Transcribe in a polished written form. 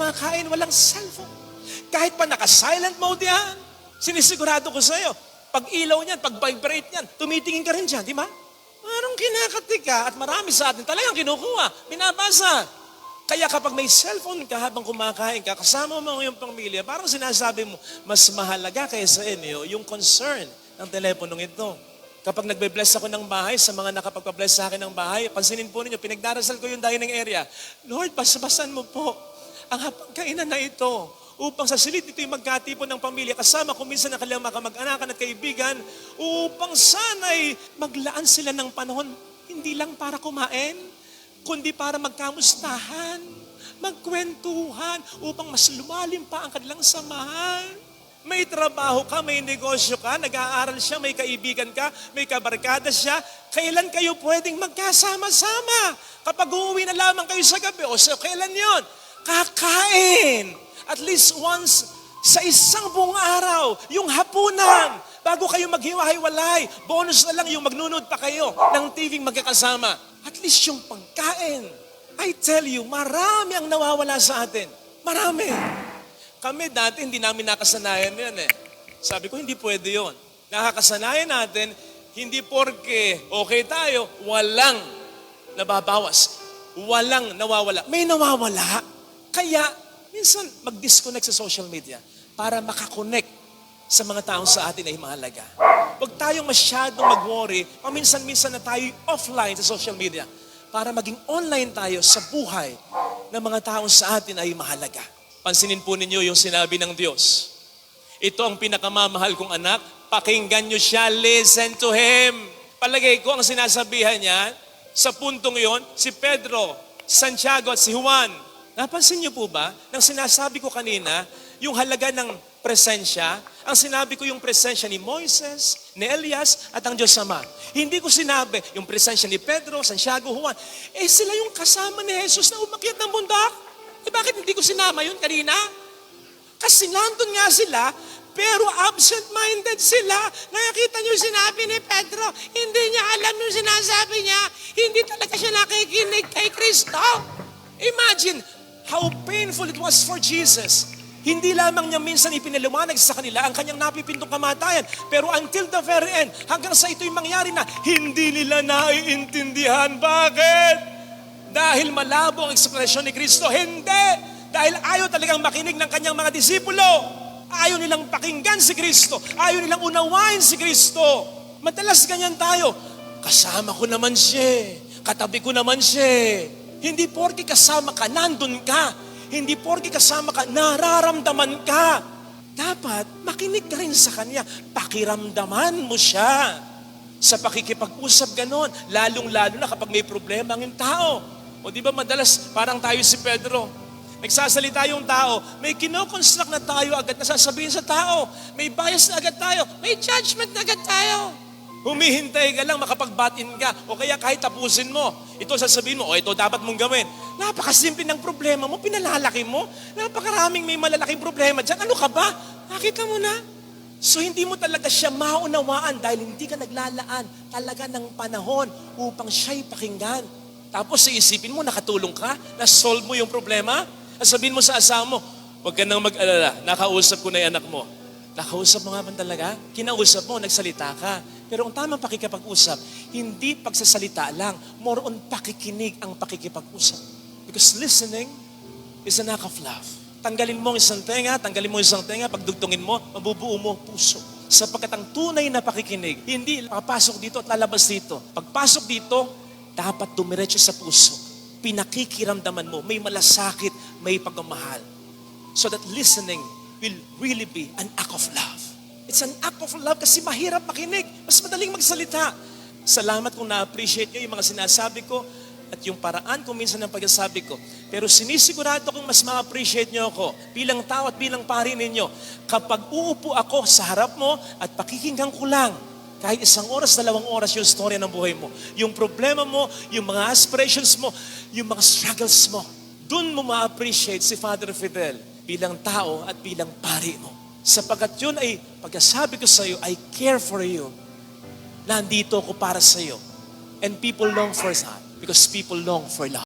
kumakain walang cellphone. Kahit pa naka-silent mode yan, sinisigurado ko sa'yo, pag ilaw niyan, pag vibrate niyan, tumitingin ka rin dyan, di ba? Parang kinakatika at marami sa atin talagang kinukuha, binabasa. Kaya kapag may cellphone ka habang kumakain ka, kasama mo yung pamilya, parang sinasabi mo, mas mahalaga kaysa inyo yung concern ng teleponong ito. Kapag nagbe-bless ako ng bahay, sa mga nakapagpa-bless sa akin ng bahay, pansinin po ninyo, pinagdarasal ko yung dining area. Lord, basabasan mo po ang hapagkainan na ito upang sa silid ito'y magkatipon ng pamilya kasama kung minsan na kanilang makamag-anakan at kaibigan upang sana'y maglaan sila ng panahon hindi lang para kumain, kundi para magkamustahan, magkwentuhan upang mas lumalim pa ang kanilang samahan. May trabaho ka, may negosyo ka, nag-aaral siya, may kaibigan ka, may kabarkada siya. Kailan kayo pwedeng magkasama-sama? Kapag uuwi na lamang kayo sa gabi, o so kailan yon? Kakain! At least once sa isang buong araw, yung hapunan, bago kayo maghiwa-hiwalay, bonus na lang yung magnunod pa kayo ng TV magkakasama. At least yung pagkain. I tell you, marami ang nawawala sa atin. Marami. Kami dati, hindi namin nakasanayan yan eh. Sabi ko, hindi pwede yon. Nakakasanayan natin, hindi porke okay tayo, walang nababawas. Walang nawawala. May nawawala. Kaya, minsan mag-disconnect sa social media para makakonect sa mga taong sa atin ay mahalaga. Huwag tayong masyadong mag-worry, paminsan-minsan na tayo offline sa social media para maging online tayo sa buhay ng mga taong sa atin ay mahalaga. Pansinin po ninyo yung sinabi ng Diyos. Ito ang pinakamamahal kong anak, pakinggan nyo siya, listen to Him. Palagay ko ang sinasabihan niya, sa puntong yon, si Pedro, Santiago at si Juan. Napansin niyo po ba, nang sinasabi ko kanina, yung halaga ng presensya, ang sinabi ko yung presensya ni Moises, ni Elias, at ang Diyos Ama. Hindi ko sinabi yung presensya ni Pedro, Santiago, Juan. Sila yung kasama ni Jesus na umakyat ng bundok. Bakit hindi ko sinama yun kanina? Kasi nandun nga sila, pero absent-minded sila. Nakakita niyo yung sinabi ni Pedro, hindi niya alam yung sinasabi niya, hindi talaga siya nakikinig kay Kristo. Imagine how painful it was for Jesus. Hindi lamang niya minsan ipinaliwanag sa kanila ang kanyang napipintong kamatayan, pero until the very end, hanggang sa ito'y mangyari na, hindi nila naiintindihan. Bakit? Dahil malabo ang eksplanasyon ni Kristo? Hindi! Dahil ayaw talagang makinig ng kanyang mga disipulo. Ayaw nilang pakinggan si Kristo. Ayaw nilang unawain si Kristo. Madalas ganyan tayo. Kasama ko naman siya. Katabi ko naman siya. Hindi porke kasama ka, nandun ka. Hindi porke kasama ka, nararamdaman ka. Dapat makinig ka rin sa kanya. Pakiramdaman mo siya. Sa pakikipag-usap ganon, lalong-lalo na kapag may problema ang tao. O di ba madalas parang tayo si Pedro, nagsasalita yung tao, may kinoconstruct na tayo agad na sasabihin sa tao, may bias na agad tayo, may judgment na agad tayo. Humihintay ka lang makapagbatin ka, o kaya kahit tapusin mo, ito sasabihin mo, o ito dapat mong gawin. Napakasimple ng problema mo, pinalalaki mo, napakaraming may malalaking problema dyan, ano ka ba? Nakita mo na? So hindi mo talaga siya maunawaan dahil hindi ka naglalaan talaga ng panahon upang siya'y pakinggan. Tapos iisipin mo, nakatulong ka, na-solve mo yung problema, at sabihin mo sa asawa mo, huwag ka nang mag-alala, nakausap ko na yung anak mo. Nakausap mo nga ba talaga? Kinausap mo, nagsalita ka. Pero ang tamang pakikipag-usap, hindi pagsasalita lang, more on pakikinig ang pakikipag-usap. Because listening is an act of love. Tanggalin mo ang isang tenga, pagdugtungin mo, mabubuo mo puso. Sapagkat ang tunay na pakikinig, hindi papasok dito at lalabas dito. Pagpasok dito, dapat dumiretso sa puso. Pinakikiramdaman mo, may malasakit, may pagmamahal. So that listening will really be an act of love. It's an act of love kasi mahirap makinig. Mas madaling magsalita. Salamat kung na-appreciate nyo yung mga sinasabi ko at yung paraan kung minsan ng pagsasabi ko. Pero sinisigurado kong mas ma-appreciate nyo ako bilang tao at bilang pari ninyo. Kapag uupo ako sa harap mo at pakikinggan ko lang, kahit 1 oras, 2 oras yung storya ng buhay mo, yung problema mo, yung mga aspirations mo, yung mga struggles mo, dun mo ma-appreciate si Father Fidel bilang tao at bilang pari mo. Sapagkat yun ay, pagkasabi ko sa iyo, I care for you. Nandito ako para sa iyo. And people long for that because people long for love.